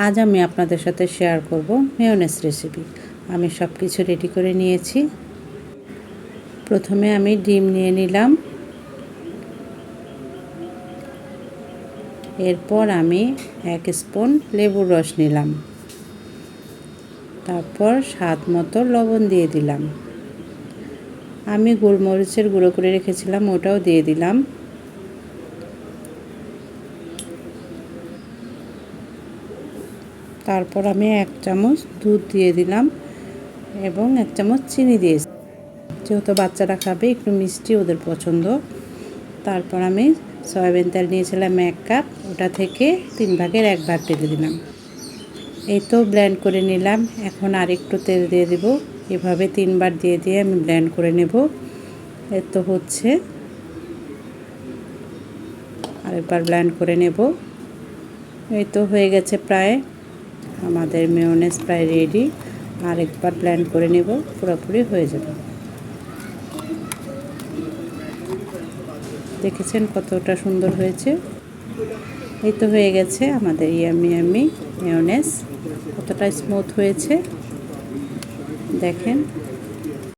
আজ আমি আপনাদের সাথে শেয়ার করব মেয়োনেজ রেসিপি। আমি সব কিছু রেডি করে নিয়েছি। প্রথমে আমি ডিম নিয়ে নিলাম, এরপর আমি 1 স্পুন লেবুর রস নিলাম, তারপর স্বাদ মতো লবণ দিয়ে দিলাম। আমি গোলমরিচের গুঁড়ো করে রেখেছিলাম, ওটাও দিয়ে দিলাম। তারপর আমি 1 চামচ দুধ দিয়ে দিলাম এবং 1 চামচ চিনি দিয়েছি, যেহেতু বাচ্চারা খাবে একটু মিষ্টি ওদের পছন্দ। তারপর আমি সয়াবিন তেল নিয়েছিলাম 1 কাপ, ওটা থেকে 3 ভাগের 1 ভাগ ঢেলে দিলাম। এই তো ব্লেন্ড করে নিলাম। এখন আরেকটু তেল দিয়ে দেব, এভাবে 3 বার দিয়ে দিয়ে আমি ব্লেন্ড করে নেব। এই তো হচ্ছে, আরেকবার ব্লেন্ড করে নেব। এই তো হয়ে গেছে প্রায়, আমাদের মেয়োনেজ প্রায় রেডি। আরেকবার ব্লেন্ড করে নেব, পুরোপুরি হয়ে যাবে। দেখেছেন কতটা সুন্দর হয়েছে। এই তো হয়ে গেছে আমাদের ইয়াম্মি মেয়োনেজ, কতটা স্মুথ হয়েছে দেখেন।